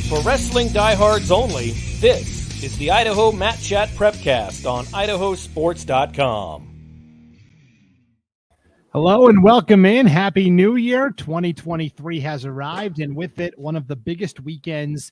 For wrestling diehards only, this is the Idaho Mat Chat Prepcast on IdahoSports.com. Hello and welcome in. Happy New Year. 2023 has arrived, and with it, one of the biggest weekends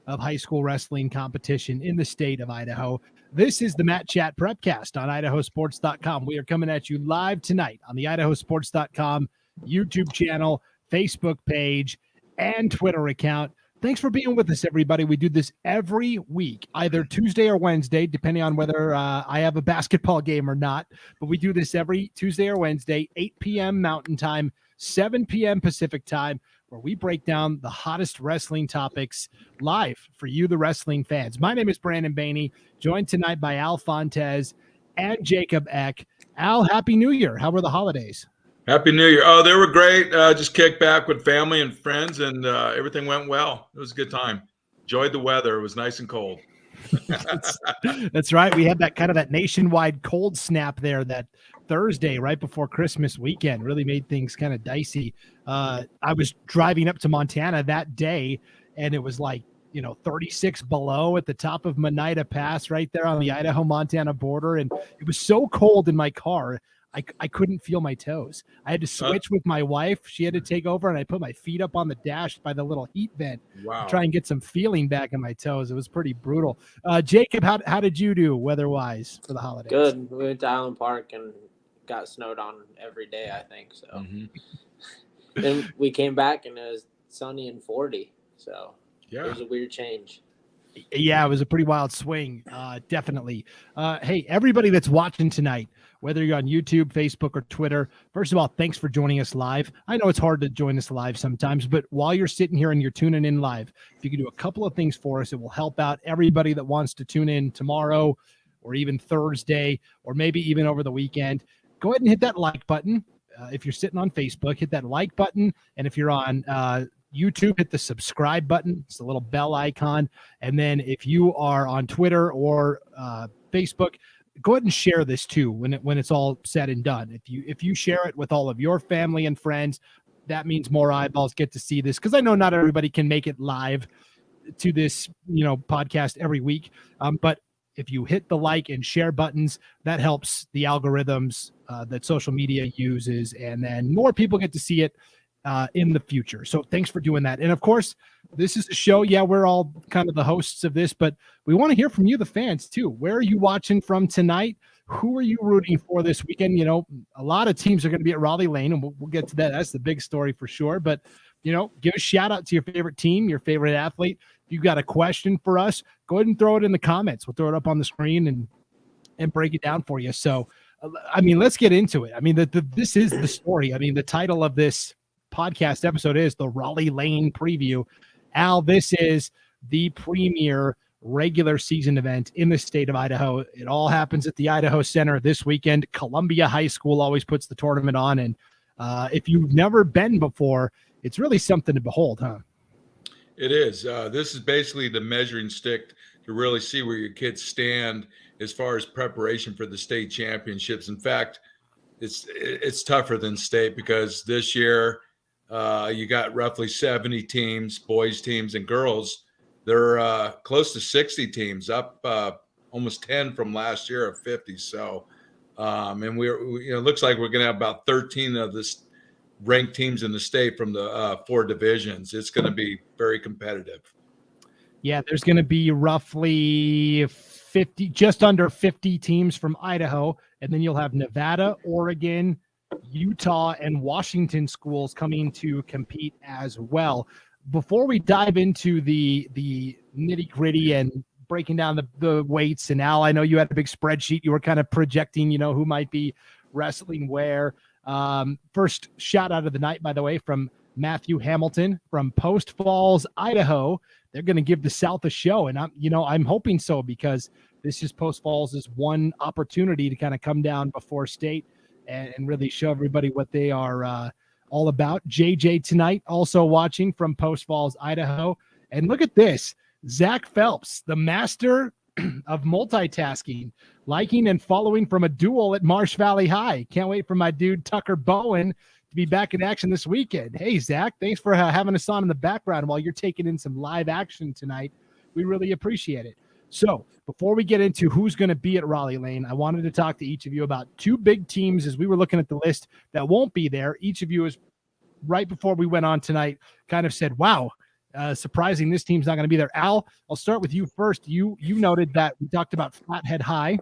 of high school wrestling competition in the state of Idaho. This is the Mat Chat Prepcast on IdahoSports.com. We are coming at you live tonight on the IdahoSports.com YouTube channel, Facebook page, and Twitter account. Thanks for being with us, everybody. We do this every week, either Tuesday or Wednesday, depending on whether I have a basketball game or not. But we do this every Tuesday or Wednesday, 8 p.m. Mountain Time, 7 p.m. Pacific Time, where we break down the hottest wrestling topics live for you, the wrestling fans. My name is Brandon Baney, joined tonight by Al Fontes and Jacob Eck. Al, Happy New Year. How were the holidays? Happy New Year. Oh, they were great. Just kicked back with family and friends, and everything went well. It was a good time. Enjoyed the weather. It was nice and cold. That's right. We had that nationwide cold snap there that Thursday right before Christmas weekend. Really made things kind of dicey. I was driving up to Montana that day, and it was 36 below at the top of Monida Pass right there on the Idaho-Montana border, and it was so cold in my car. I couldn't feel my toes. I had to switch with my wife. She had to take over, and I put my feet up on the dash by the little heat vent to try and get some feeling back in my toes. It was pretty brutal. Jacob, how did you do weather-wise for the holidays? Good. We went to Island Park and got snowed on every day, I think. So then we came back, and it was sunny and 40. So it was a weird change. Yeah, it was a pretty wild swing, definitely. Hey, everybody that's watching tonight, whether you're on YouTube, Facebook, or Twitter, first of all, thanks for joining us live. I know it's hard to join us live sometimes, but while you're sitting here and you're tuning in live, if you can do a couple of things for us, it will help out everybody that wants to tune in tomorrow or even Thursday or maybe even over the weekend. Go ahead and hit that like button. If you're sitting on Facebook, hit that like button. And if you're on YouTube, hit the subscribe button. It's a little bell icon. And then if you are on Twitter or Facebook, go ahead and share this too when it's all said and done. If you share it with all of your family and friends, that means more eyeballs get to see this, because I know not everybody can make it live to this podcast every week. But if you hit the like and share buttons, that helps the algorithms that social media uses, and then more people get to see it in the future. So thanks for doing that. And of course, this is a show. Yeah, we're all kind of the hosts of this, but we want to hear from you, the fans, too. Where are you watching from tonight? Who are you rooting for this weekend? A lot of teams are going to be at Rollie Lane, and we'll get to that. That's the big story for sure. But, give a shout out to your favorite team, your favorite athlete. If you've got a question for us, go ahead and throw it in the comments. We'll throw it up on the screen and break it down for you. So, let's get into it. This is the story. The title of this podcast episode is the Rollie Lane Preview. Al, this is the premier regular season event in the state of Idaho. It all happens at the Idaho Center this weekend. Columbia High School always puts the tournament on, and if you've never been before, it's really something to behold, huh? It is. This is basically the measuring stick to really see where your kids stand as far as preparation for the state championships. In fact, it's tougher than state, because this year you got roughly 70 teams, boys teams and girls. They're close to 60 teams, up almost 10 from last year of 50. So, and it looks like we're going to have about 13 of the ranked teams in the state from the 4 divisions. It's going to be very competitive. Yeah, there's going to be roughly 50, just under 50 teams from Idaho, and then you'll have Nevada, Oregon, Utah, and Washington schools coming to compete as well. Before we dive into the nitty-gritty and breaking down the weights, and Al, I know you had a big spreadsheet. You were kind of projecting, who might be wrestling where. First shout out of the night, by the way, from Matthew Hamilton from Post Falls, Idaho. They're going to give the South a show, and I'm hoping so, because this is Post Falls' one opportunity to kind of come down before state and really show everybody what they are all about. JJ tonight also watching from Post Falls, Idaho. And look at this. Zach Phelps, the master of multitasking, liking and following from a duel at Marsh Valley High. Can't wait for my dude Tucker Bowen to be back in action this weekend. Hey, Zach, thanks for having us on in the background while you're taking in some live action tonight. We really appreciate it. So before we get into who's going to be at Rollie Lane, I wanted to talk to each of you about two big teams as we were looking at the list that won't be there. Each of you is right before we went on tonight kind of said, wow, surprising this team's not going to be there. Al, I'll start with you first. You noted that we talked about Flathead High,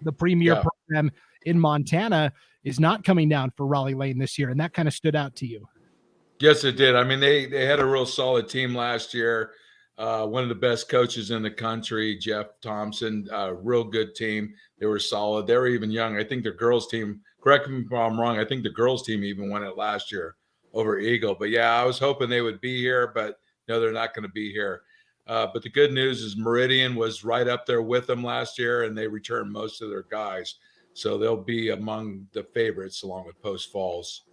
the premier program in Montana, is not coming down for Rollie Lane this year, and that kind of stood out to you. Yes, it did. I mean, they had a real solid team last year. One of the best coaches in the country, Jeff Thompson, real good team. They were solid. They were even young. I think the girls team, correct me if I'm wrong, I think the girls team even won it last year over Eagle. But yeah, I was hoping they would be here, but no, they're not going to be here. But the good news is Meridian was right up there with them last year, and they returned most of their guys. So they'll be among the favorites along with Post Falls.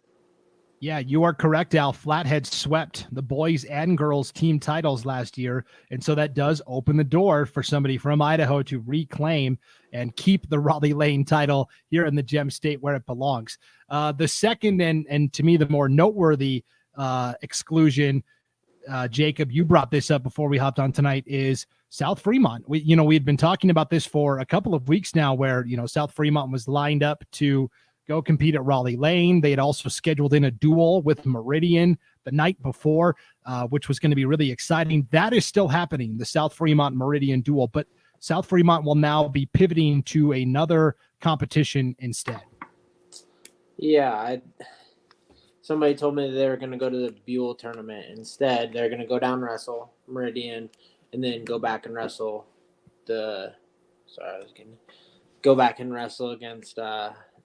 Yeah, you are correct, Al. Flathead swept the boys and girls team titles last year, and so that does open the door for somebody from Idaho to reclaim and keep the Rollie Lane title here in the Gem State where it belongs. The second and to me the more noteworthy exclusion, Jacob, you brought this up before we hopped on tonight, is South Fremont. We had been talking about this for a couple of weeks now where, South Fremont was lined up to go compete at Rollie Lane. They had also scheduled in a duel with Meridian the night before, which was going to be really exciting. That is still happening, the South Fremont Meridian duel, but South Fremont will now be pivoting to another competition instead. Yeah, somebody told me they were going to go to the Buell tournament instead. They're going to go down and wrestle Meridian and then go back and wrestle go back and wrestle against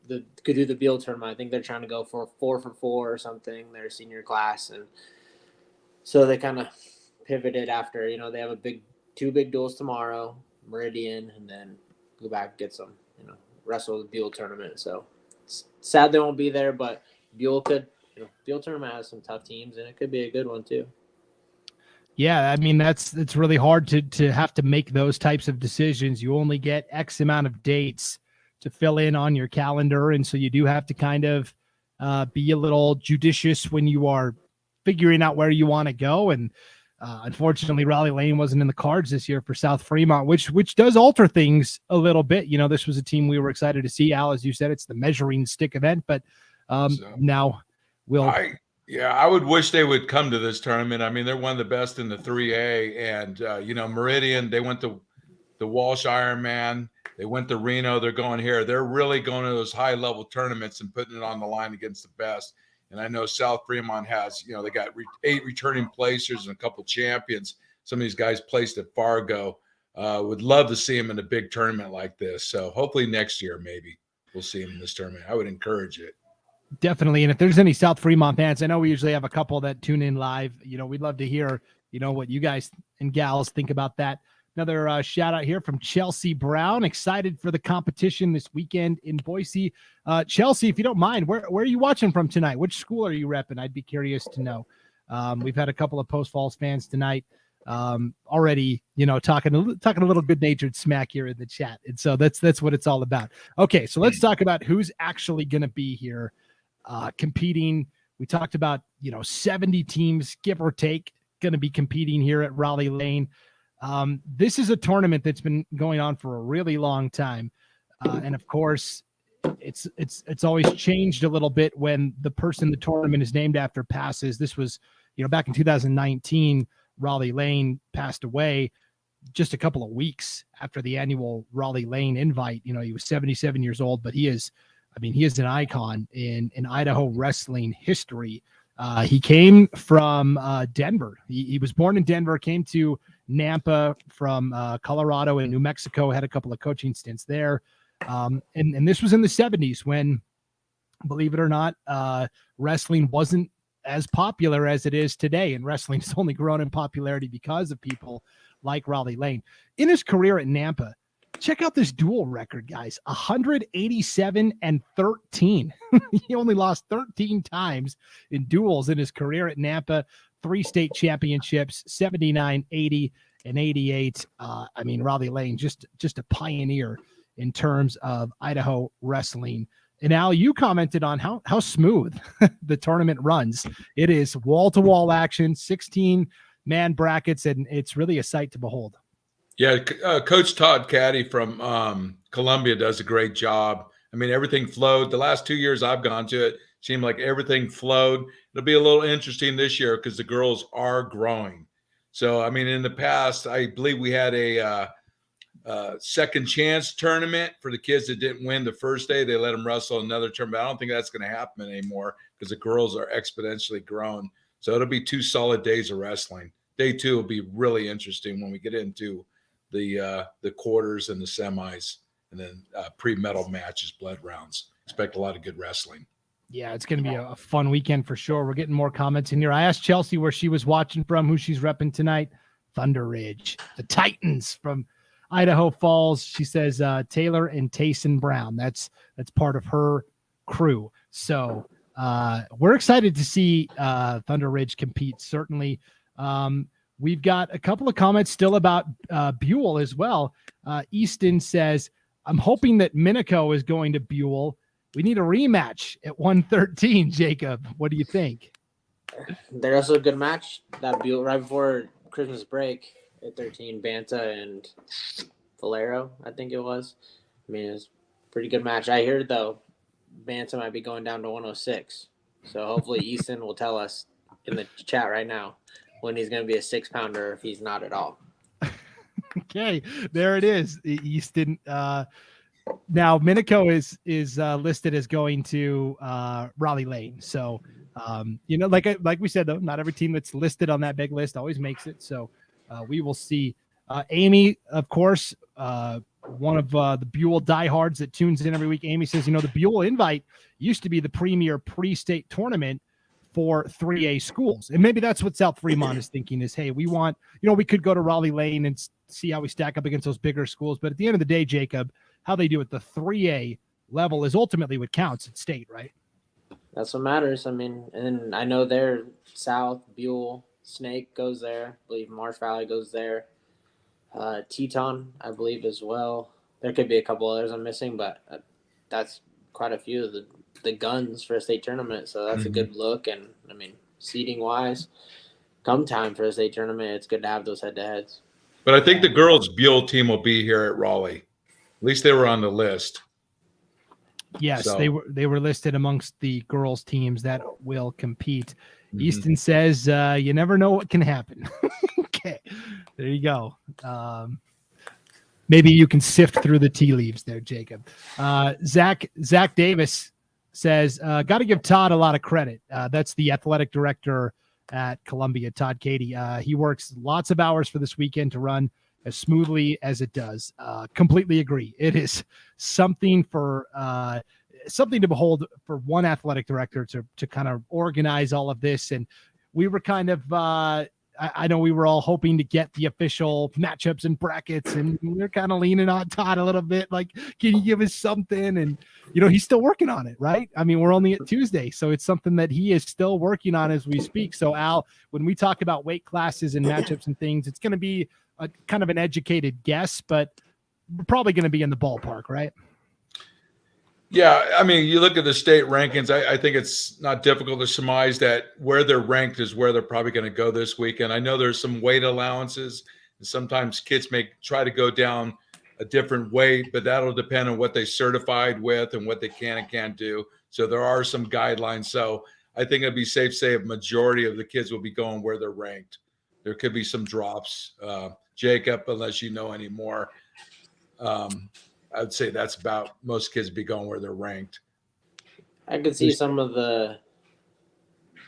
could do the Buell tournament. I think they're trying to go for 4-for-4 or something, their senior class. And so they kind of pivoted after, they have two big duels tomorrow, Meridian, and then go back and get some, wrestle the Buell tournament. So it's sad they won't be there, but Buell Buell tournament has some tough teams, and it could be a good one too. Yeah, I mean, it's really hard to have to make those types of decisions. You only get X amount of dates to fill in on your calendar, and so you do have to kind of be a little judicious when you are figuring out where you want to go. And unfortunately, Rollie Lane wasn't in the cards this year for South Fremont, which does alter things a little bit. This was a team we were excited to see. Al, as you said, it's the measuring stick event, but now I would wish they would come to this tournament. I mean, they're one of the best in the 3A, and Meridian, they went to the Walsh Ironman, they went to Reno, they're going here. They're really going to those high level tournaments and putting it on the line against the best. And I know South Fremont has, they got 8 returning placers and a couple champions. Some of these guys placed at Fargo. Would love to see them in a big tournament like this. So hopefully next year, maybe we'll see them in this tournament. I would encourage it. Definitely. And if there's any South Fremont fans, I know we usually have a couple that tune in live. We'd love to hear, what you guys and gals think about that. Another shout out here from Chelsea Brown. Excited for the competition this weekend in Boise. Chelsea, if you don't mind, where are you watching from tonight? Which school are you repping? I'd be curious to know. We've had a couple of Post Falls fans tonight already, talking a little good-natured smack here in the chat. And so that's what it's all about. Okay, so let's talk about who's actually going to be here competing. We talked about, 70 teams, give or take, going to be competing here at Rollie Lane. This is a tournament that's been going on for a really long time. And of course, it's always changed a little bit when the person the tournament is named after passes. This was, back in 2019, Rollie Lane passed away just a couple of weeks after the annual Rollie Lane Invite. He was 77 years old, but he is an icon in Idaho wrestling history. He came from Denver. He was born in Denver, came to Nampa from Colorado and New Mexico, had a couple of coaching stints there. And this was in the 70s when, believe it or not, wrestling wasn't as popular as it is today. And wrestling has only grown in popularity because of people like Rollie Lane. In his career at Nampa, check out this duel record, guys. 187-13. He only lost 13 times in duels in his career at Nampa. 3 state championships, 79, 80, and 88. Rollie Lane, just a pioneer in terms of Idaho wrestling And Al, you commented on how smooth the tournament runs. It is wall-to-wall action, 16-man brackets, and it's really a sight to behold. Yeah, Coach Todd Caddy from Columbia does a great job. I mean, everything flowed. The last 2 years I've gone to it, seemed like everything flowed. It'll be a little interesting this year because the girls are growing. So, I mean, in the past, I believe we had a second chance tournament for the kids that didn't win the first day. They let them wrestle another tournament. I don't think that's going to happen anymore because the girls are exponentially grown. So it'll be 2 solid days of wrestling. Day 2 will be really interesting when we get into the quarters and the semis, and then pre-medal matches, blood rounds. Expect a lot of good wrestling. Yeah, it's going to be a fun weekend for sure. We're getting more comments in here. I asked Chelsea where she was watching from, who she's repping tonight. Thunder Ridge, the Titans from Idaho Falls. She says Taylor and Tayson Brown. That's part of her crew. So we're excited to see Thunder Ridge compete. Certainly. We've got a couple of comments still about Buell as well. Easton says, I'm hoping that Minico is going to Buell. We need a rematch at 113, Jacob. What do you think? There's also a good match that Buell right before Christmas break at 13, Banta and Valero, I think it was. I mean, it's a pretty good match. I heard, though, Banta might be going down to 106. So hopefully Easton will tell us in the chat right now when he's going to be a 6-pounder if he's not at all. Okay, there it is. Easton. Now Minico is listed as going to Rollie Lane. So like we said though, not every team that's listed on that big list always makes it. So we will see. Amy, of course, one of the Buell diehards that tunes in every week. Amy says, the Buell Invite used to be the premier pre-state tournament for 3A schools. And maybe that's what South Fremont is thinking is, hey, we want, we could go to Rollie Lane and see how we stack up against those bigger schools. But at the end of the day, Jacob, how they do it, the 3A level is ultimately what counts at state, right? That's what matters. I mean, and I know they're South, Buell, Snake goes there. I believe Marsh Valley goes there. Teton, I believe, as well. There could be a couple others I'm missing, but that's quite a few of the guns for a state tournament. So that's a good look. And, I mean, seeding-wise, come time for a state tournament, it's good to have those head-to-heads. But I think the girls' Buell team will be here at Raleigh. At least they were on the list. Yes, so they were listed amongst the girls' teams that will compete. Easton says, you never know what can happen. Okay, there you go. Maybe you can sift through the tea leaves there, Jacob. Zach Davis says, got to give Todd a lot of credit. That's the athletic director at Columbia, Todd Cady. He works lots of hours for this weekend to run as smoothly as it does. Completely agree. It is something to behold for one athletic director to kind of organize all of this. And we were kind of, I know we were all hoping to get the official matchups and brackets, and we're kind of leaning on Todd a little bit. Like, can you give us something? And, he's still working on it, right? I mean, we're only at Tuesday, so it's something that he is still working on as we speak. So, Al, when we talk about weight classes and matchups and things, it's going to be a kind of an educated guess, but we're probably going to be in the ballpark, right? Yeah, I mean, you look at the state rankings, I think it's not difficult to surmise that where they're ranked is where they're probably going to go this weekend. I know there's some weight allowances, and sometimes kids may try to go down a different weight, but that'll depend on what they certified with and what they can and can't do. So there are some guidelines. So I think it'd be safe to say a majority of the kids will be going where they're ranked. There could be some drops. Jacob, unless you know any more, I would say that's about most kids be going where they're ranked. I could see some of the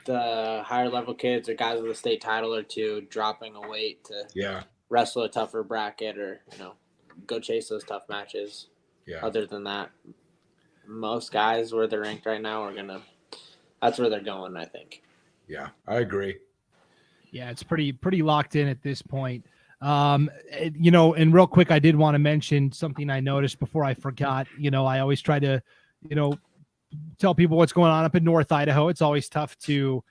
higher level kids or guys with a state title or two dropping a weight to wrestle a tougher bracket or, go chase those tough matches. Yeah. Other than that, most guys where they're ranked right now that's where they're going, I think. Yeah, I agree. Yeah, it's pretty locked in at this point. And real quick, I did want to mention something I noticed before I forgot. I always try to, tell people what's going on up in North Idaho. It's always tough to,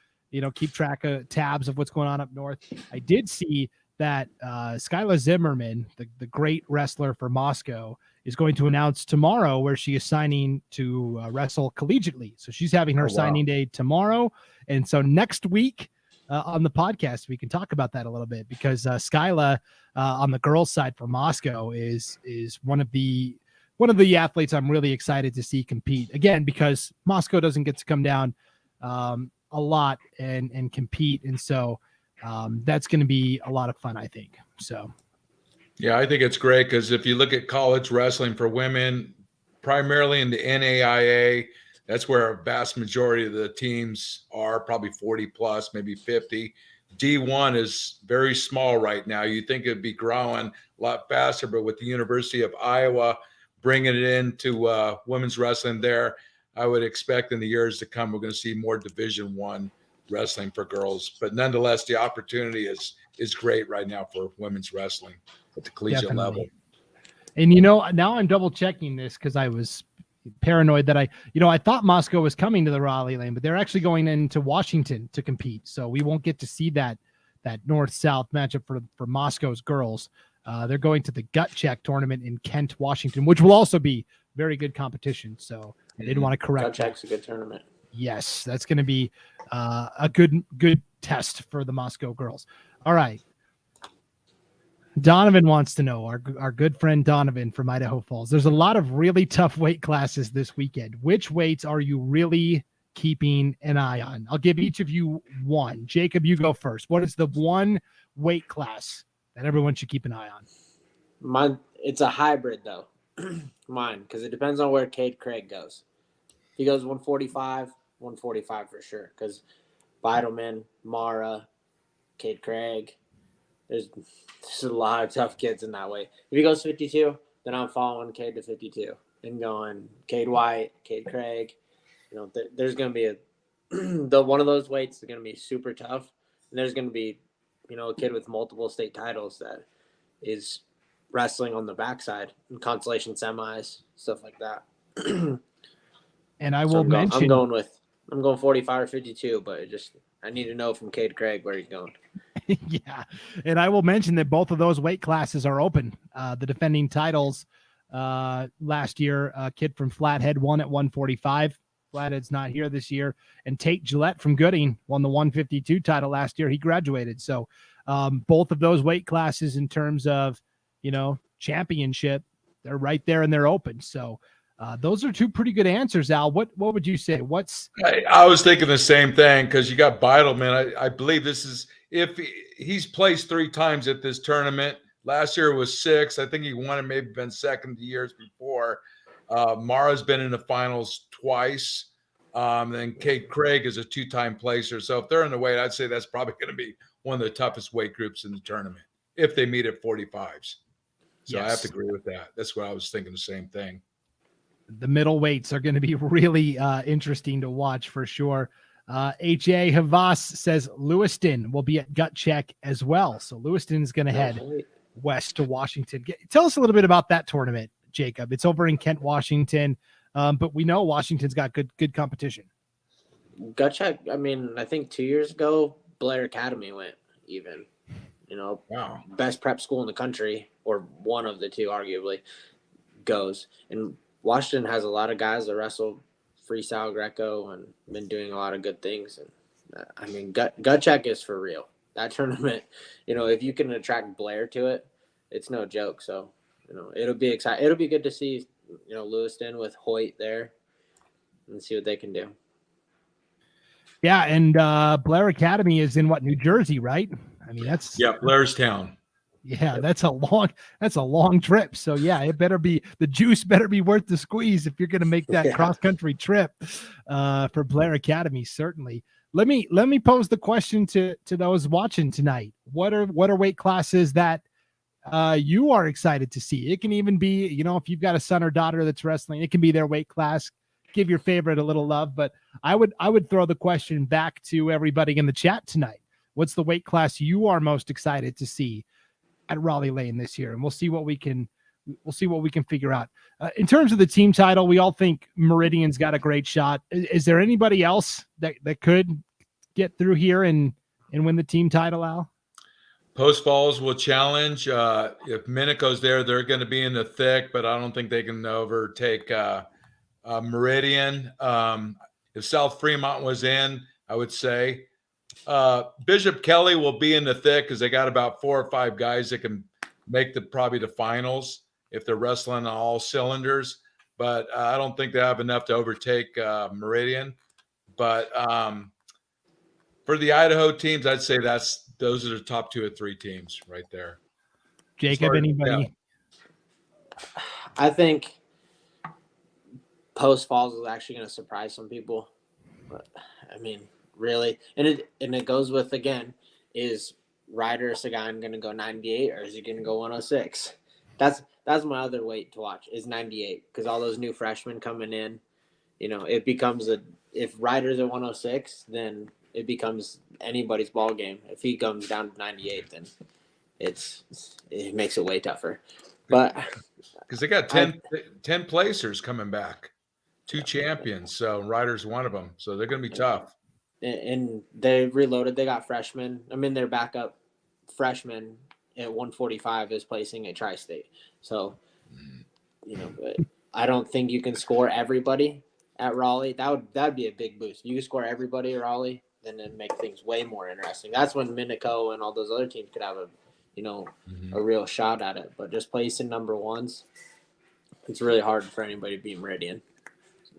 keep track of tabs of what's going on up north. I did see that Skyla Zimmerman, the great wrestler for Moscow, is going to announce tomorrow where she is signing to wrestle collegiately. So she's having her signing day tomorrow. And so next week on the podcast, we can talk about that a little bit, because Skyla on the girls' side for Moscow is one of the athletes I'm really excited to see compete again, because Moscow doesn't get to come down a lot and compete. And so that's going to be a lot of fun, I think. So. Yeah, I think it's great, because if you look at college wrestling for women, primarily in the NAIA, that's where a vast majority of the teams are, probably 40 plus, maybe 50. D1 is very small right now. You think it'd be growing a lot faster, but with the University of Iowa bringing it into women's wrestling there, I would expect in the years to come, we're going to see more Division I wrestling for girls. But nonetheless, the opportunity is great right now for women's wrestling at the collegiate level. And, now I'm double checking this, because I was paranoid that I thought Moscow was coming to the Rollie Lane, but they're actually going into Washington to compete. So we won't get to see that north-south matchup for Moscow's girls. They're going to the Gut Check tournament in Kent, Washington, which will also be very good competition. So I didn't want to correct. Gut Check's a good tournament. Yes, that's going to be a good test for the Moscow girls. All right. Donovan wants to know, our good friend Donovan from Idaho Falls, there's a lot of really tough weight classes this weekend. Which weights are you really keeping an eye on? I'll give each of you one. Jacob, you go first. What is the one weight class that everyone should keep an eye on? It's a hybrid, though. Mine, because it depends on where Cade Craig goes. If he goes 145 for sure, because Beidelman, Mara, Cade Craig, there's a lot of tough kids in that way. If he goes 52, then I'm following Cade to 52 and going Cade White, Cade Craig. There's going to be one of those weights is going to be super tough. And there's going to be, a kid with multiple state titles that is wrestling on the backside in consolation semis, stuff like that. And I will mention, I'm going 45 or 52, but I need to know from Cade Craig where he's going. Yeah. And I will mention that both of those weight classes are open. The defending titles last year, a kid from Flathead won at 145. Flathead's not here this year. And Tate Gillette from Gooding won the 152 title last year. He graduated. So both of those weight classes in terms of, championship, they're right there and they're open. So those are two pretty good answers, Al. What would you say? I was thinking the same thing, because you got Beidelman. I believe this is, if he's placed 3 times at this tournament. Last year was 6. I think he won and maybe been second the years before. Mara's been in the finals twice. Then Cade Craig is a 2-time placer. So if they're in the weight, I'd say that's probably going to be one of the toughest weight groups in the tournament if they meet at 45s. So yes. I have to agree with that. That's what I was thinking, the same thing. The middle weights are going to be really interesting to watch for sure. H.A. Havas says Lewiston will be at Gut Check as well. So Lewiston is going to head west to Washington. Tell us a little bit about that tournament, Jacob. It's over in Kent, Washington, but we know Washington's got good competition. Gut Check, I think 2 years ago, Blair Academy went even. Wow. Best prep school in the country, or one of the two, arguably, goes. And Washington has a lot of guys that wrestle freestyle Greco and been doing a lot of good things. And Gut Check is for real. That tournament, if you can attract Blair to it, it's no joke. So, it'll be exciting. It'll be good to see, Lewiston with Hoyt there and see what they can do. Yeah. And Blair Academy is in New Jersey, right? Blairstown. Yeah, that's a long trip. So yeah, the juice better be worth the squeeze if you're going to make that cross-country trip for Blair Academy. Certainly. Let me pose the question to those watching tonight. What are weight classes that you are excited to see? It can even be, if you've got a son or daughter that's wrestling, it can be their weight class. Give your favorite a little love, but I would throw the question back to everybody in the chat tonight. What's the weight class you are most excited to see at Rollie Lane this year? And we'll see what we can figure out. In terms of the team title, we all think Meridian's got a great shot. Is there anybody else that could get through here and win the team title, Al? Post Falls will challenge. If Minico's there, they're going to be in the thick, but I don't think they can overtake Meridian. If South Fremont was in, I would say Bishop Kelly will be in the thick because they got about 4 or 5 guys that can make probably the finals if they're wrestling on all cylinders. But I don't think they have enough to overtake Meridian. But for the Idaho teams, I'd say those are the top 2 or 3 teams right there. Jacob, anybody? I think Post Falls is actually going to surprise some people. But, I mean, really. And it goes with, again, is Ryder Sagan going to go 98 or is he going to go 106? That's my other weight to watch is 98 because all those new freshmen coming in, it becomes if Ryder's at 106, then it becomes anybody's ball game. If he comes down to 98, then it makes it way tougher. But because they got 10 placers coming back, 2 champions. So Ryder's one of them. So they're going to be tough. And they reloaded. They got freshmen. I mean, their backup freshman at 145 is placing at Tri-State. So, I don't think you can score everybody at Raleigh. That'd be a big boost. If you can score everybody at Raleigh, then it'd make things way more interesting. That's when Minico and all those other teams could have a real shot at it. But just placing number ones, it's really hard for anybody to beat Meridian.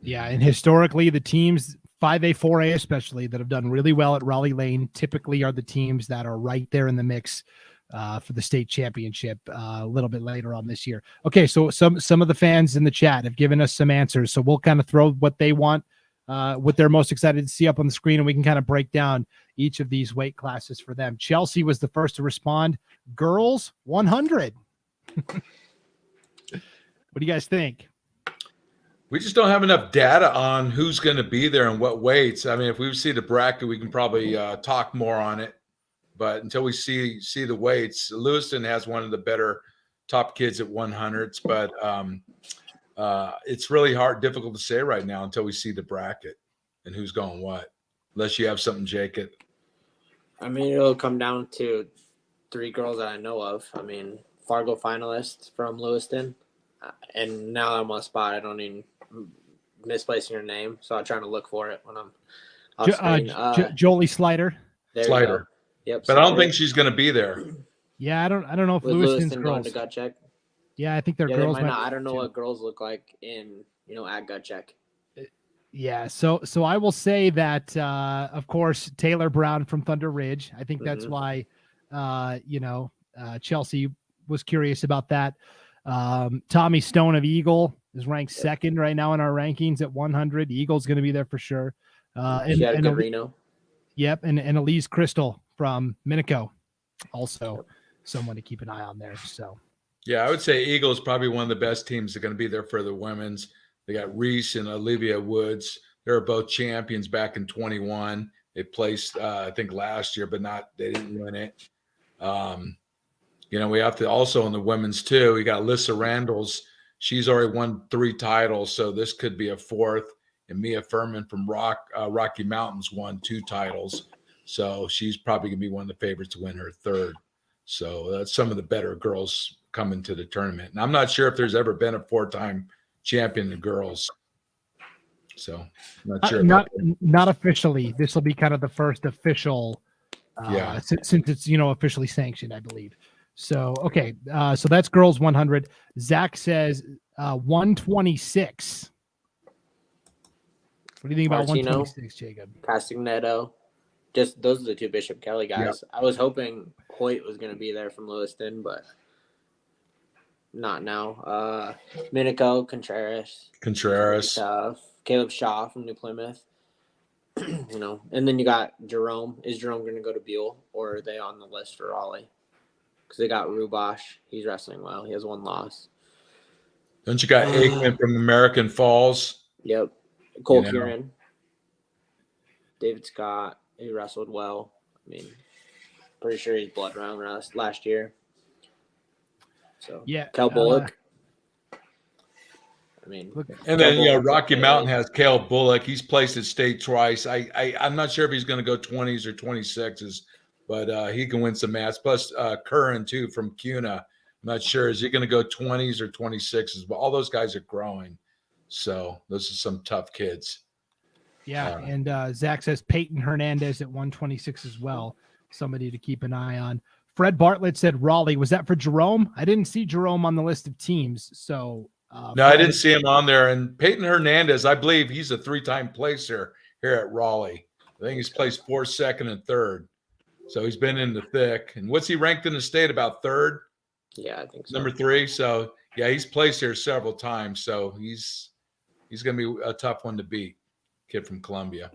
Yeah, and historically, the teams 5A, 4A especially that have done really well at Rollie Lane typically are the teams that are right there in the mix for the state championship a little bit later on this year. Okay, so some of the fans in the chat have given us some answers, so we'll kind of throw what they want, what they're most excited to see up on the screen, and we can kind of break down each of these weight classes for them. Chelsea was the first to respond. Girls 100. What do you guys think? We just don't have enough data on who's going to be there and what weights. I mean, if we see the bracket, we can probably talk more on it. But until we see the weights, Lewiston has one of the better top kids at 100s. But it's really difficult to say right now until we see the bracket and who's going what. Unless you have something, Jacob. I mean, it'll come down to 3 girls that I know of. I mean, Fargo finalists from Lewiston. And now I'm on spot. I don't even misplacing her name, so I'm trying to look for it when I'm off screen. Jolie Slider. Slider. Yep. But I don't think she's going to be there. Yeah, I don't know if Lewiston's girls. To gut check. Yeah, I think they're girls. They might not. I don't know what girls look like in at gut check. Yeah, so I will say that of course Taylor Brown from Thunder Ridge. I think that's why Chelsea was curious about that. Tommy Stone of Eagle is ranked second right now in our rankings at 100. Eagle's going to be there for sure. She had a good Reno. Yep, and Elise Crystal from Minico, also someone to keep an eye on there. So, yeah, I would say Eagle is probably one of the best teams that are going to be there for the women's. They got Reese and Olivia Woods. They were both champions back in 21. They placed, I think, last year, but they didn't win it. We have to also in the women's too. We got Alyssa Randalls. She's already won 3 titles, so this could be a 4th. And Mia Furman from Rocky Mountains won 2 titles, so she's probably going to be one of the favorites to win her 3rd. So that's some of the better girls coming to the tournament. And I'm not sure if there's ever been a 4-time champion in girls. So I'm not sure. Not officially. This will be kind of the first official. Since it's officially sanctioned, I believe. So, okay. So that's girls 100. Zach says 126. What do you think about 126, Jacob? Castagnetto. Just those are the 2 Bishop Kelly guys. Yep. I was hoping Hoyt was going to be there from Lewiston, but not now. Minico, Contreras. Caleb Shaw from New Plymouth. And then you got Jerome. Is Jerome going to go to Buell, or are they on the list for Raleigh? Because they got Rubosh. He's wrestling well. He has 1 loss. Don't you got Aikman from American Falls? Yep. Cole Kieran. David Scott. He wrestled well. I mean, pretty sure he's blood round last year. So, yeah. Kel Bullock. And then Rocky Mountain has Cale Bullock. He's placed at state twice. I'm not sure if he's going to go 20s or 26s, but he can win some mats. Plus Curran too from CUNA. I'm not sure, is he going to go 20s or 26s? But all those guys are growing, so those are some tough kids. Yeah, and Zach says Peyton Hernandez at 126 as well. Somebody to keep an eye on. Fred Bartlett said Rollie. Was that for Jerome? I didn't see Jerome on the list of teams. So no, I didn't see him on there. And Peyton Hernandez, I believe he's a 3-time placer here at Rollie. I think he's placed 4th, 2nd, and 3rd. So he's been in the thick. And what's he ranked in the state? About 3rd? Yeah, I think so. Number 3. So yeah, he's placed here several times. So he's going to be a tough one to beat. Kid from Columbia.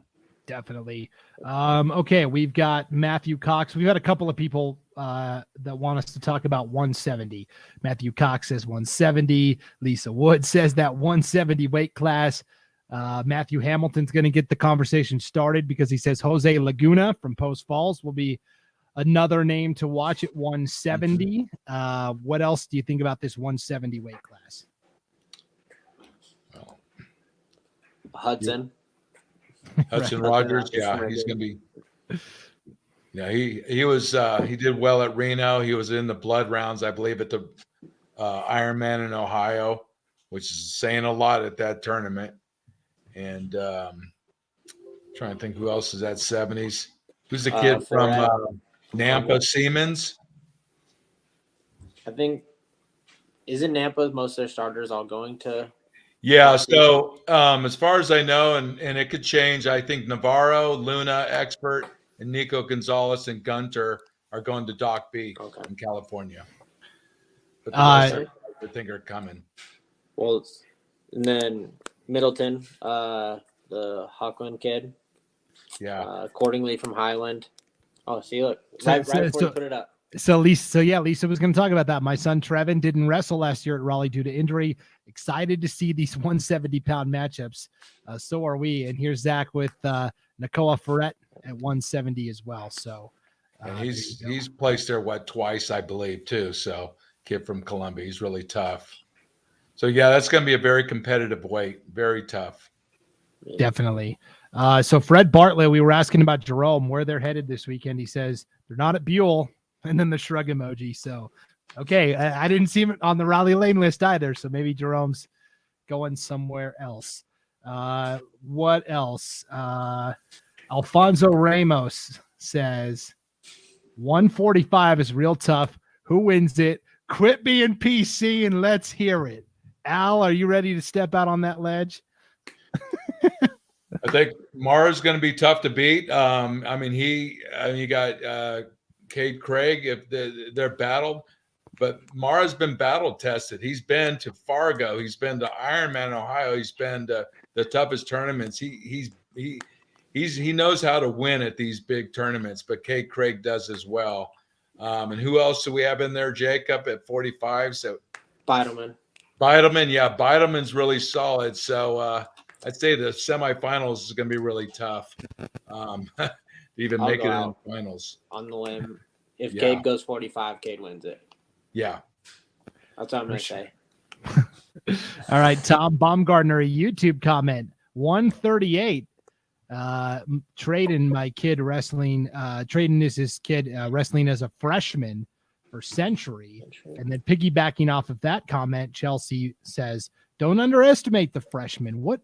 Definitely. Okay, we've got Matthew Cox. We've had a couple of people that want us to talk about 170. Matthew Cox says 170. Lisa Wood says that 170 weight class. Matthew Hamilton's going to get the conversation started because he says Jose Laguna from Post Falls will be another name to watch at 170. What else do you think about this 170 weight class? Hudson Rogers, yeah, he's going to be. Yeah, he did well at Reno. He was in the blood rounds, I believe, at the Ironman in Ohio, which is saying a lot at that tournament. And trying to think who else is at 70s. Who's the kid from Nampa? Siemens? I think, isn't Nampa most of their starters all going to? Yeah, so as far as I know, and it could change, I think Navarro, Luna, Expert, and Nico Gonzalez and Gunter are going to Dock B in California. But the rest I think are coming. Well, and then Middleton, the Hawkwind kid. Yeah. Accordingly from Highland. Oh, see, look, right before you put it up. So Lisa was going to talk about that. My son Trevin didn't wrestle last year at Raleigh due to injury. Excited to see these 170-pound matchups. So are we. And here's Zach with Nakoa Ferret at 170 as well. So and he's placed there twice, I believe, too. So kid from Columbia, he's really tough. So yeah, that's going to be a very competitive weight, very tough. Definitely. So Fred Bartlett, we were asking about Jerome, where they're headed this weekend. He says they're not at Buell. And then the shrug emoji. So, okay, I didn't see him on the Rollie Lane list either. So maybe Jerome's going somewhere else. What else? Alfonso Ramos says 145 is real tough. Who wins it? Quit being PC and let's hear it. Al, are you ready to step out on that ledge? I think Mara's going to be tough to beat. You got Cade Craig, if they're battled, but Mara's been battle tested. He's been to Fargo. He's been to Ironman, Ohio. He's been to the toughest tournaments. He knows how to win at these big tournaments, but Cade Craig does as well. And who else do we have in there, Jacob, at 45? So Beidelman, yeah, Beidelman's really solid. So I'd say the semifinals is going to be really tough. Even make it in the finals. On the limb. If Cade goes 45, Cade wins it. Yeah. That's what I'm going to say. All right, Tom Baumgartner, a YouTube comment. 138. Traden, my kid wrestling. Traden is his kid wrestling as a freshman for Century. And then piggybacking off of that comment, Chelsea says, don't underestimate the freshman. What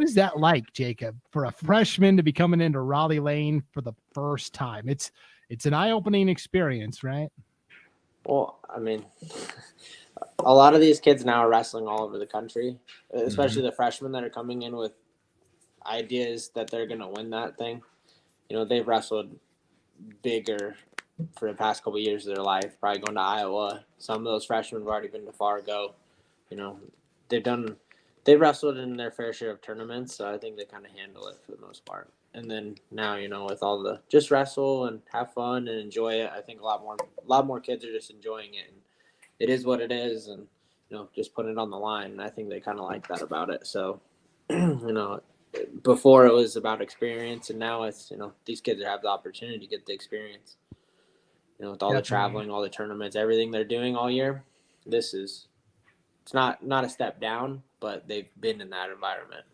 is that like, Jacob, for a freshman to be coming into Rollie Lane for the first time? It's an eye-opening experience, right? Well, I mean, a lot of these kids now are wrestling all over the country, especially the freshmen that are coming in with ideas that they're going to win that thing. You know, they've wrestled bigger for the past couple of years of their life, probably going to Iowa. Some of those freshmen have already been to Fargo. You know, they wrestled in their fair share of tournaments, so I think they kind of handle it for the most part. And then now, you know, with all the just wrestle and have fun and enjoy it, I think a lot more kids are just enjoying it. And it is what it is, and you know, just putting it on the line. And I think they kind of like that about it. So, you know, before it was about experience, and now it's, you know, these kids have the opportunity to get the experience. You know, with all the traveling, all the tournaments, everything they're doing all year, it's not a step down, but they've been in that environment.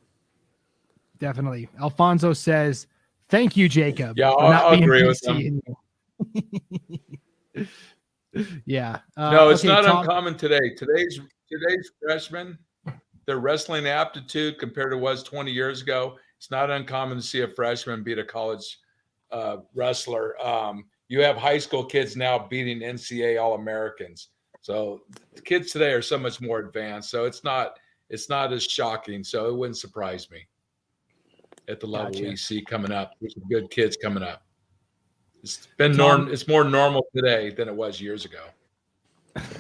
Definitely. Alfonso says, thank you, Jacob. Yeah, I'll agree with him. Yeah. No, it's okay, not Tom, uncommon today. Today's freshmen, their wrestling aptitude compared to was 20 years ago. It's not uncommon to see a freshman beat a college wrestler. You have high school kids now beating NCAA All-Americans. So the kids today are so much more advanced. So it's not as shocking. So it wouldn't surprise me at the level we see coming up. There's some good kids coming up. It's been it's more normal today than it was years ago.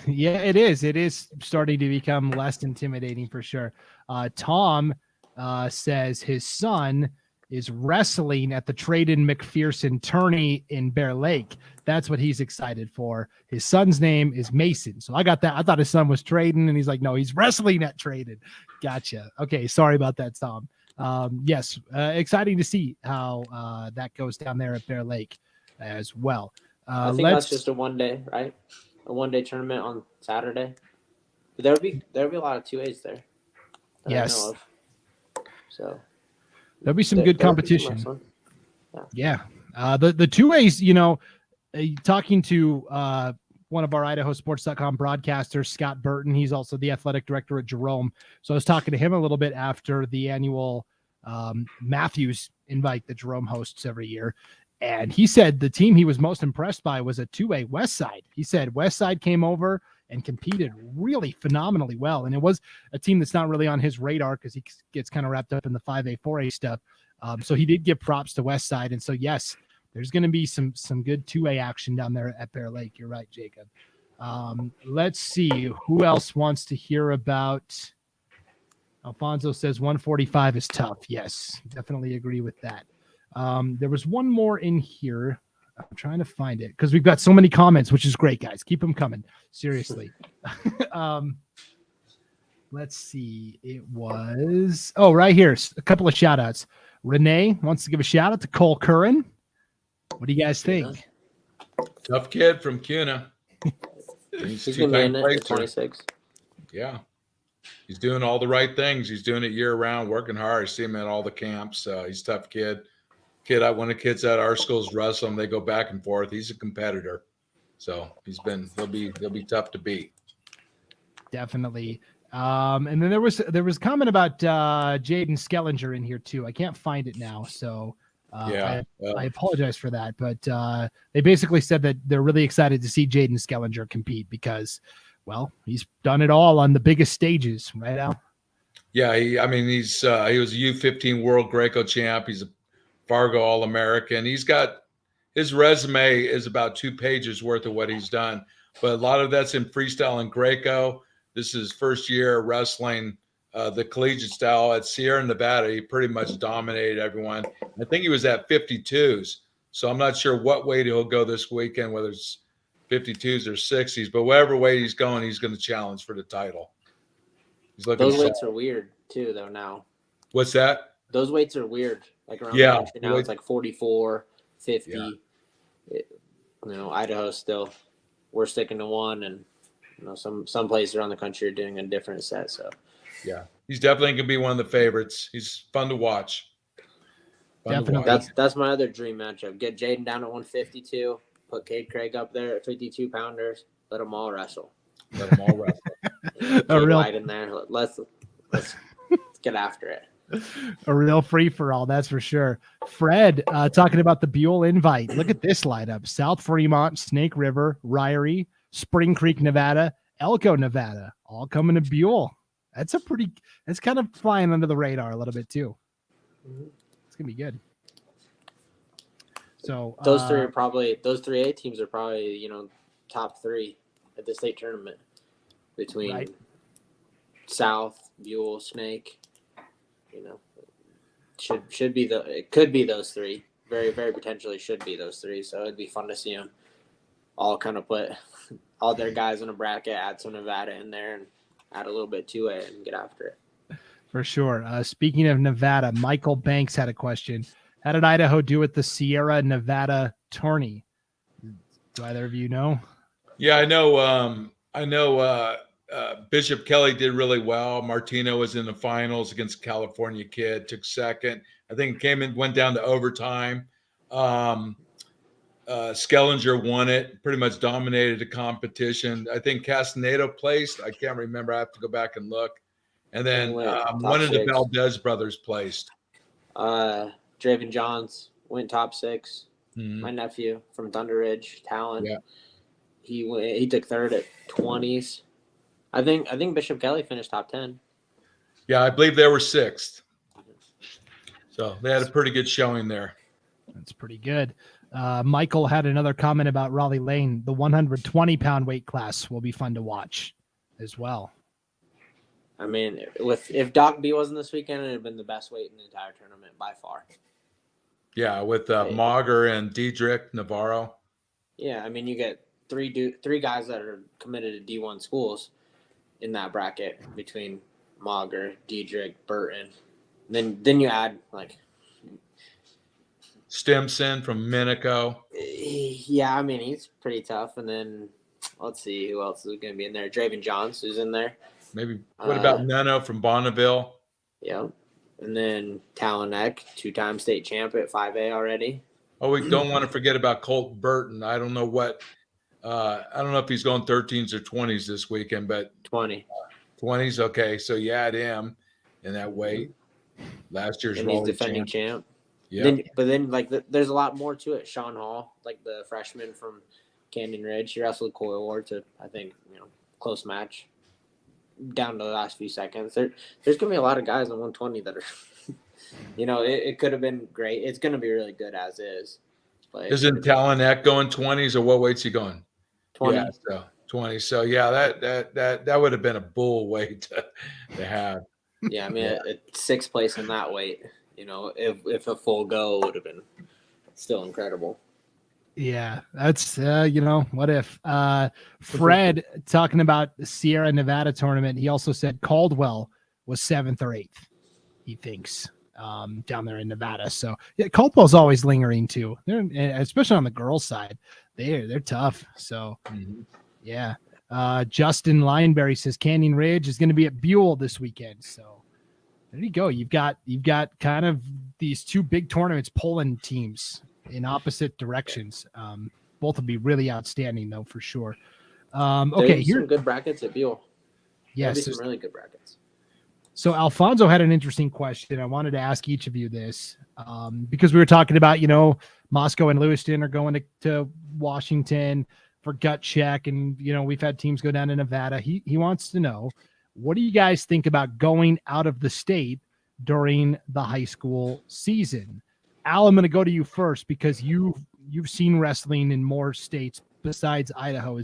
Yeah, it is. It is starting to become less intimidating for sure. Tom says his son is wrestling at the Trayden McPherson tourney in Bear Lake. That's what he's excited for. His son's name is Mason. So I got that. I thought his son was Trayden, and he's like, no, he's wrestling at Trayden. Gotcha. Okay, sorry about that, Tom. Yes, exciting to see how that goes down there at Bear Lake as well. I think that's just a one-day, right? A one-day tournament on Saturday. But there'll be a lot of 2As there. Yes. I know of. So there'll be some good competition. Yeah. The 2As, talking to one of our IdahoSports.com broadcasters, Scott Burton. He's also the athletic director at Jerome. So I was talking to him a little bit after the annual Matthews Invite that Jerome hosts every year. And he said the team he was most impressed by was a 2A Westside. He said Westside came over and competed really phenomenally well. And it was a team that's not really on his radar because he gets kind of wrapped up in the 5A, 4A stuff. So he did give props to Westside. And so, yes, there's going to be some good 2A action down there at Bear Lake. You're right, Jacob. Let's see who else wants to hear about. Alfonso says 145 is tough. Yes, definitely agree with that. There was one more in here. I'm trying to find it because we've got so many comments, which is great, guys. Keep them coming. Seriously. Let's see. It was, right here. A couple of shout outs. Renee wants to give a shout out to Cole Curran. What do you guys think? Tough kid from CUNA. He's going to be in it at 26. Yeah. He's doing all the right things. He's doing it year round, working hard. I see him at all the camps. He's a tough kid. When the kids at our schools wrestle him, they go back and forth. He's a competitor. So he'll be tough to beat. Definitely. And then there was a comment about Jaden Skellinger in here too. I can't find it now. So I apologize for that. But they basically said that they're really excited to see Jaden Skellinger compete because, well, he's done it all on the biggest stages, right, Al? Yeah, he was a U15 World Greco champ. He's a Fargo All-American. He's got his resume is about 2 pages worth of what he's done, but a lot of that's in freestyle and Greco. This is his first year wrestling the collegiate style at Sierra Nevada. He pretty much dominated everyone. I think he was at 52s, so I'm not sure what weight he'll go this weekend, whether it's 52s or 60s, but whatever weight he's going to challenge for the title. He's looking. Those weights are weird too, though. Now, what's that? Those weights are weird. Like around the country now, it's like 44, 50. Yeah. Idaho still, we're sticking to one, and some places around the country are doing a different set. So, yeah, he's definitely gonna be one of the favorites. He's fun to watch. That's my other dream matchup. Get Jaden down at 152. Put Cade Craig up there at 52 pounders. Let them all wrestle. A real White in there. Let's get after it. A real free for all, that's for sure. Fred talking about the Buell Invite. Look at this lineup: South Fremont, Snake River, Ryrie, Spring Creek, Nevada, Elko, Nevada, all coming to Buell. That's kind of flying under the radar a little bit too. It's gonna be good. So those 3A teams are probably top 3 at the state tournament between South, Buell, Snake. It could be those 3. Very, very potentially should be those 3. So it'd be fun to see them all kind of put all their guys in a bracket, add some Nevada in there, and add a little bit to it and get after it. For sure. Speaking of Nevada, Michael Banks had a question. How did Idaho do at the Sierra Nevada tourney? Do either of you know? Yeah, I know. Bishop Kelly did really well. Martino was in the finals against a California kid, took second. I think went down to overtime. Skellinger won it, pretty much dominated the competition. I think Castaneda placed. I can't remember. I have to go back and look. And then one of the Valdez brothers placed. Draven Johns went top 6. Mm-hmm. My nephew from Thunder Ridge, Talon. Yeah. He took third at 20s. I think Bishop Kelly finished top 10. Yeah, I believe they were 6th. So they had a pretty good showing there. That's pretty good. Michael had another comment about Rollie Lane. The 120-pound weight class will be fun to watch as well. I mean, if Doc B wasn't this weekend, it would have been the best weight in the entire tournament by far. Yeah, with Mauger and Diedrich Navarro. Yeah, I mean, you get three guys that are committed to D1 schools in that bracket between Mauger, Diedrich, Burton. Then you add like Stimson from Minico. Yeah, I mean, he's pretty tough. And then let's see who else is going to be in there. Draven Johns who's in there. Maybe. What about Neno from Bonneville? Yeah. And then Talonek, 2-time state champ at 5A already. Oh, we don't want to forget about Colt Burton. I don't know if he's going 13s or 20s this weekend, but 20. 20s. Okay. So you add him in that weight. Last year's and he's defending champ. Yeah. But then there's a lot more to it. Sean Hall, like the freshman from Canyon Ridge, he wrestled Coil War to, I think, close match down to the last few seconds. There's going to be a lot of guys on 120 that are, it could have been great. It's going to be really good as is. But isn't Talonek going 20s or what weight's he going? 20. Yeah, so 20. So yeah, that would have been a bull weight to have. Yeah, I mean, it's 6th place in that weight. If a full go would have been still incredible. Yeah, that's what if Fred talking about the Sierra Nevada tournament, he also said Caldwell was 7th or 8th, he thinks, down there in Nevada. So yeah, Caldwell's always lingering too. They're, especially on the girls' side, they're tough. So yeah. Justin Lineberry says Canyon Ridge is going to be at Buell this weekend. So there you go. You've got kind of these two big tournaments pulling teams in opposite directions. Both will be really outstanding though, for sure. Okay. Here's some good brackets at Buell. Yes. Some really good brackets. So Alfonso had an interesting question. I wanted to ask each of you this because we were talking about, Moscow and Lewiston are going to Washington for gut check. And, we've had teams go down to Nevada. He wants to know, what do you guys think about going out of the state during the high school season? Al, I'm going to go to you first because you've seen wrestling in more states besides Idaho.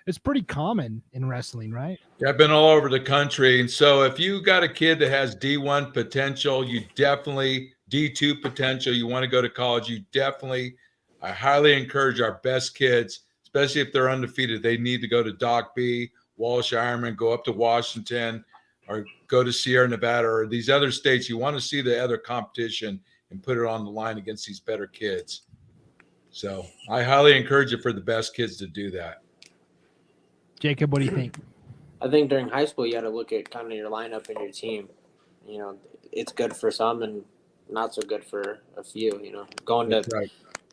It's pretty common in wrestling, right? Yeah, I've been all over the country. And so if you got a kid that has D1 potential, D2 potential, you want to go to college, I highly encourage our best kids, especially if they're undefeated, they need to go to Doc B, Walsh Ironman, go up to Washington, or go to Sierra Nevada or these other states. You want to see the other competition and put it on the line against these better kids. So I highly encourage it for the best kids to do that. Jacob, what do you think? I think during high school, you got to look at kind of your lineup and your team. It's good for some and not so good for a few. Going to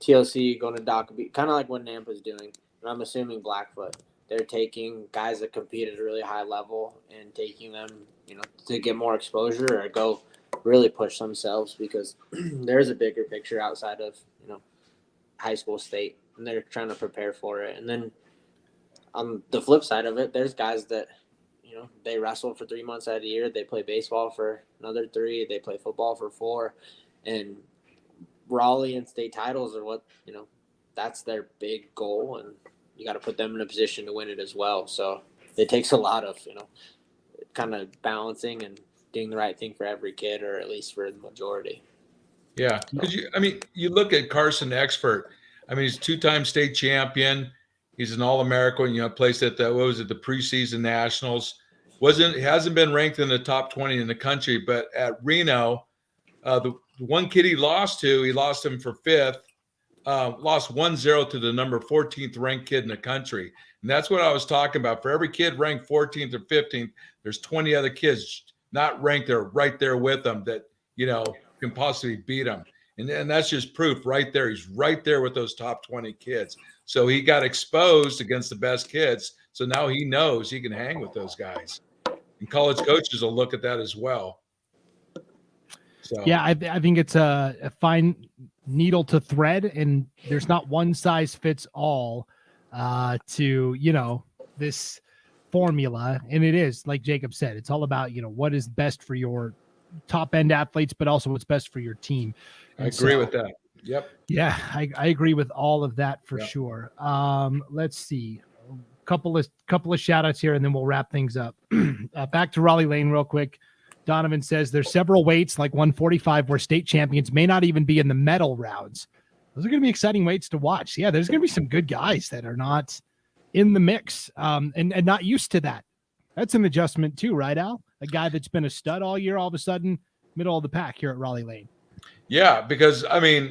TLC, going to Doc B, kind of like what Nampa's doing. And I'm assuming Blackfoot. They're taking guys that compete at a really high level and taking them, to get more exposure or go really push themselves because there's a bigger picture outside of, high school state, and they're trying to prepare for it. And then on the flip side of it, there's guys that, they wrestle for 3 months out of the year. They play baseball for another 3. They play football for 4. And Raleigh and state titles are what, that's their big goal. And you got to put them in a position to win it as well. So it takes a lot of, kind of balancing and doing the right thing for every kid, or at least for the majority. Yeah. Because you look at Carson Expert. He's a 2-time state champion. He's an All-American, placed at the preseason nationals. Hasn't been ranked in the top 20 in the country, but at Reno, the one kid he lost him for 5th, lost 1-0 to the number 14th ranked kid in the country. And that's what I was talking about. For every kid ranked 14th or 15th, there's 20 other kids not ranked there right there with them that, can possibly beat them. And that's just proof right there. He's right there with those top 20 kids. So he got exposed against the best kids. So now he knows he can hang with those guys. And college coaches will look at that as well. So yeah, I think it's a fine needle to thread, and there's not one size fits all to, this formula. And it is, like Jacob said, it's all about, what is best for your top end athletes, but also what's best for your team. I agree with that. Yep. Yeah, I agree with all of that for sure. Let's see. Couple of shout outs here, and then we'll wrap things up. Back to Rollie Lane real quick. Donovan says there's several weights like 145 where state champions may not even be in the medal rounds. Those are going to be exciting weights to watch. Yeah, there's going to be some good guys that are not in the mix and not used to that. That's an adjustment too, right, Al? A guy that's been a stud all year, all of a sudden, middle of the pack here at Rollie Lane. Yeah, because,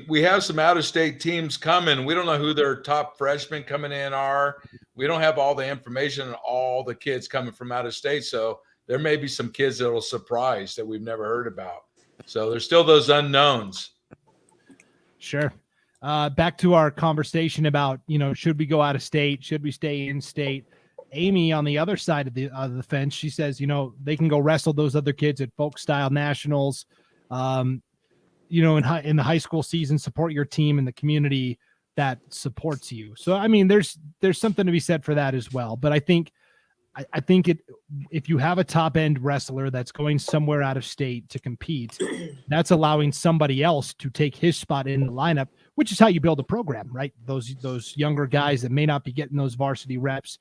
we have some out-of-state teams coming. We don't know who their top freshmen coming in are. We don't have all the information on all the kids coming from out of state. So there may be some kids that will surprise that we've never heard about. So there's still those unknowns. Sure. Back to our conversation about, should we go out of state? Should we stay in state? Amy on the other side of the fence, she says, they can go wrestle those other kids at folk style nationals. In the high school season, support your team and the community that supports you. So, there's something to be said for that as well. But I think if you have a top end wrestler that's going somewhere out of state to compete, that's allowing somebody else to take his spot in the lineup, which is how you build a program, right? Those younger guys that may not be getting those varsity reps,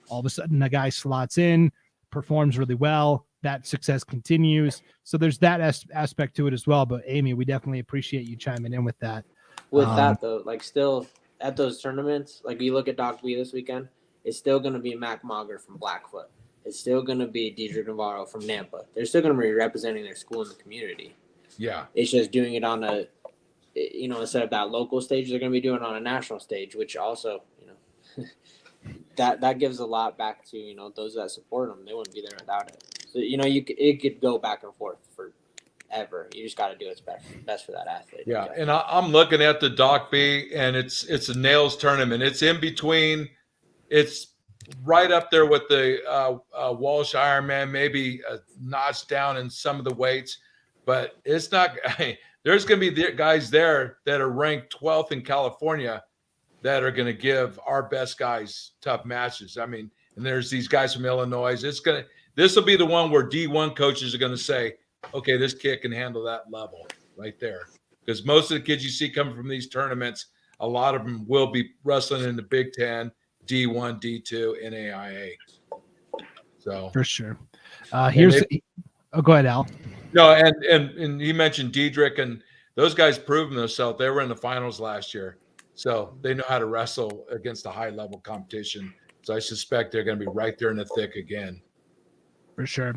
all of a sudden a guy slots in, performs really well. That success continues. So there's that aspect to it as well. But Amy, we definitely appreciate you chiming in with that. With that though, still at those tournaments, you look at Doc B this weekend, it's still going to be Mac Mager from Blackfoot. It's still going to be Deidre Navarro from Nampa. They're still going to be representing their school in the community. Yeah. It's just doing it on a, instead of that local stage, they're going to be doing it on a national stage, which also, that gives a lot back to, those that support them. They wouldn't be there without it. So, it could go back and forth forever. You just got to do what's best for that athlete. Yeah. And I'm looking at the Doc B, and it's a nails tournament. It's in between. It's right up there with the Walsh Ironman, maybe a notch down in some of the weights, but it's not. There's going to be guys there that are ranked 12th in California that are going to give our best guys tough matches. And there's these guys from Illinois. This will be the one where D1 coaches are going to say, okay, this kid can handle that level right there. Because most of the kids you see coming from these tournaments, a lot of them will be wrestling in the Big Ten, D1, D2, NAIA. So for sure. Go ahead, Al. No, and he mentioned Diedrich, and those guys proven themselves. They were in the finals last year, so they know how to wrestle against a high level competition. So I suspect they're going to be right there in the thick again. For sure.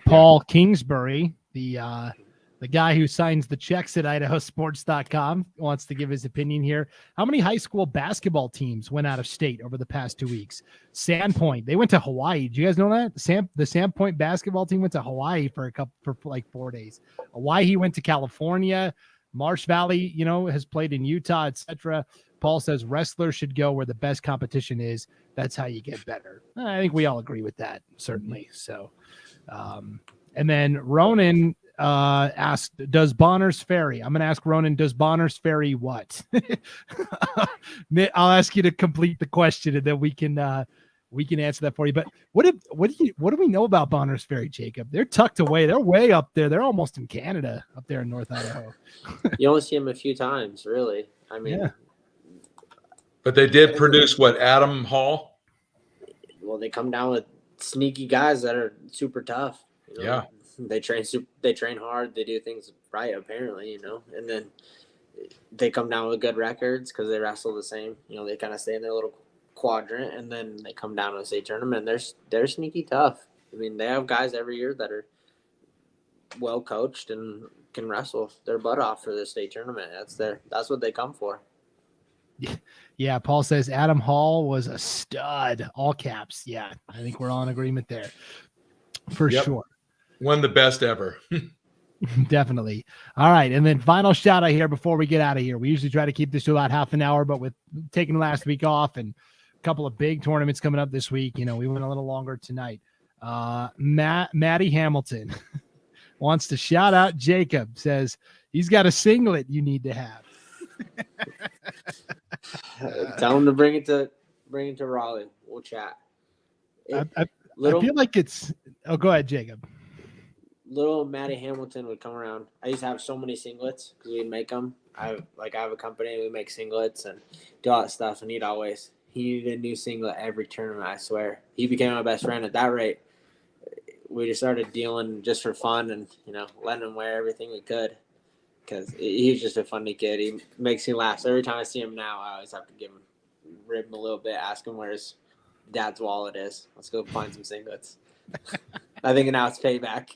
Paul Kingsbury, the guy who signs the checks at IdahoSports.com, wants to give his opinion here. How many high school basketball teams went out of state over the past 2 weeks? Sandpoint, they went to Hawaii. Do you guys know that? The Sandpoint basketball team went to Hawaii for 4 days. Hawaii went to California. Marsh Valley, has played in Utah, etc. Paul says wrestlers should go where the best competition is. That's how you get better. I think we all agree with that, certainly. So, and then Ronan asked, does Bonner's Ferry? I'm going to ask Ronan, does Bonner's Ferry what? I'll ask you to complete the question, and then we can answer that for you. But what do we know about Bonner's Ferry, Jacob? They're tucked away. They're way up there. They're almost in Canada, up there in North Idaho. You only see them a few times, really. Yeah. But they did produce Adam Hall? Well, they come down with sneaky guys that are super tough. Yeah. They train hard. They do things right, apparently, and then they come down with good records because they wrestle the same. They kind of stay in their little quadrant, and then they come down to the state tournament. They're sneaky tough. They have guys every year that are well coached and can wrestle their butt off for the state tournament. That's what they come for. Yeah, Paul says Adam Hall was a stud, all caps. Yeah, I think we're all in agreement there for sure. One of the best ever. Definitely. All right. And then final shout out here before we get out of here. We usually try to keep this to about half an hour, but with taking last week off and a couple of big tournaments coming up this week, we went a little longer tonight. Maddie Hamilton wants to shout out Jacob, says he's got a singlet you need to have. Tell him to bring it to Raleigh. We'll chat. I feel like it's – go ahead, Jacob. Little Maddie Hamilton would come around. I used to have so many singlets because we'd make them. I have a company. We make singlets and do all that stuff. And he needed a new singlet every tournament, I swear. He became my best friend at that rate. We just started dealing just for fun and, letting him wear everything we could because he's just a funny kid. He makes me laugh. So every time I see him now, I always have to rib him a little bit, ask him where his dad's wallet is. Let's go find some singlets. I think now it's payback.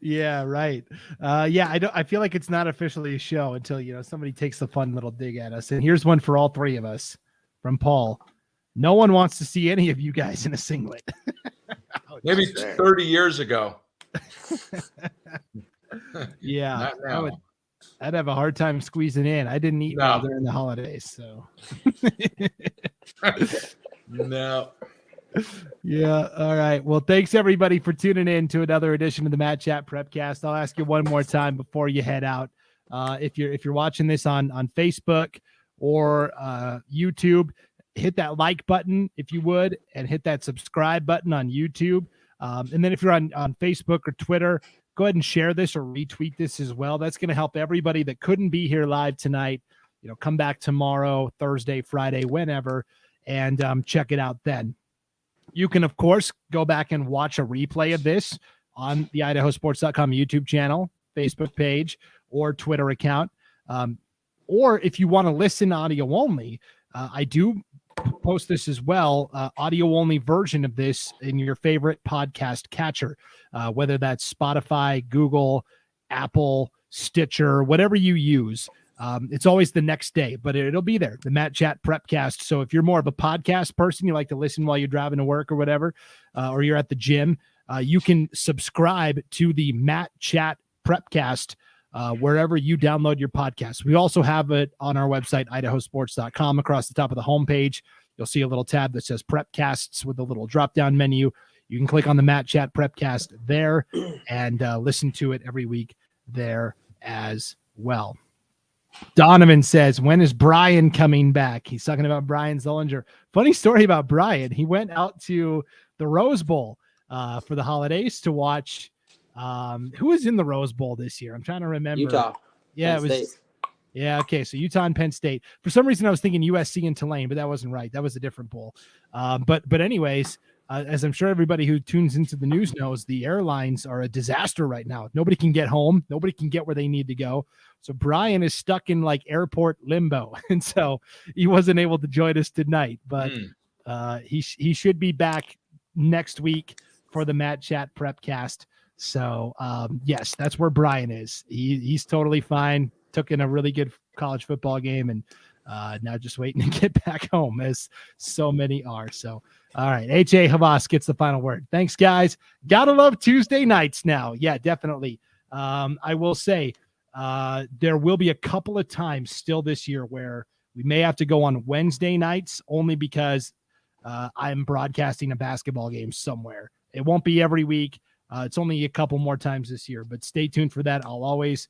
Yeah, right. I feel like it's not officially a show until somebody takes a fun little dig at us. And here's one for all three of us from Paul. No one wants to see any of you guys in a singlet. Maybe 30 years ago. Yeah, I'd have a hard time squeezing in. I didn't eat well during the holidays, so. No. Yeah. All right. Well, thanks everybody for tuning in to another edition of the Matt Chat Prepcast. I'll ask you one more time before you head out. If you're watching this on Facebook or YouTube, hit that like button if you would, and hit that subscribe button on YouTube. And then if you're on Facebook or Twitter, go ahead and share this or retweet this as well. That's going to help everybody that couldn't be here live tonight, come back tomorrow, Thursday, Friday, whenever, and check it out then. You can, of course, go back and watch a replay of this on the IdahoSports.com YouTube channel, Facebook page, or Twitter account. Or if you want to listen audio only, I do post this as well, audio only version of this in your favorite podcast catcher, whether that's Spotify, Google, Apple, Stitcher, whatever you use. It's always the next day, but it'll be there, the Matt Chat Prepcast. So if you're more of a podcast person, you like to listen while you're driving to work or whatever, or you're at the gym, you can subscribe to the Matt Chat Prepcast wherever you download your podcast. We also have it on our website, IdahoSports.com. Across the top of the homepage, you'll see a little tab that says Prepcasts with a little drop-down menu. You can click on the Matt Chat Prepcast there and listen to it every week there as well. Donovan says, when is Brian coming back? He's talking about Brian Zollinger. Funny story about Brian. He went out to the Rose Bowl for the holidays to watch. Who was in the Rose Bowl this year? I'm trying to remember. Utah. Yeah, Penn it was. State. Yeah, okay. So Utah and Penn State. For some reason, I was thinking USC and Tulane, but that wasn't right. That was a different bowl. But anyways, as I'm sure everybody who tunes into the news knows, the airlines are a disaster right now. Nobody can get home. Nobody can get where they need to go. So Brian is stuck in like airport limbo. And so he wasn't able to join us tonight, but he should be back next week for the Matt Chat Prepcast. So yes, that's where Brian is. He's totally fine. Took in a really good college football game and now just waiting to get back home, as so many are. So, all right, H.A. Havas gets the final word. Thanks, guys. Gotta love Tuesday nights now. Yeah, definitely. I will say there will be a couple of times still this year where we may have to go on Wednesday nights only because I'm broadcasting a basketball game somewhere. It won't be every week. It's only a couple more times this year, but stay tuned for that. I'll always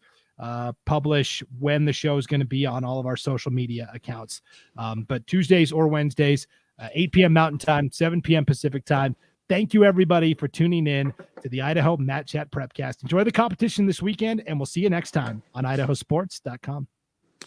publish when the show is going to be on all of our social media accounts. But Tuesdays or Wednesdays, 8 p.m. Mountain Time, 7 p.m. Pacific Time. Thank you, everybody, for tuning in to the Idaho Matt Chat Prepcast. Enjoy the competition this weekend, and we'll see you next time on IdahoSports.com.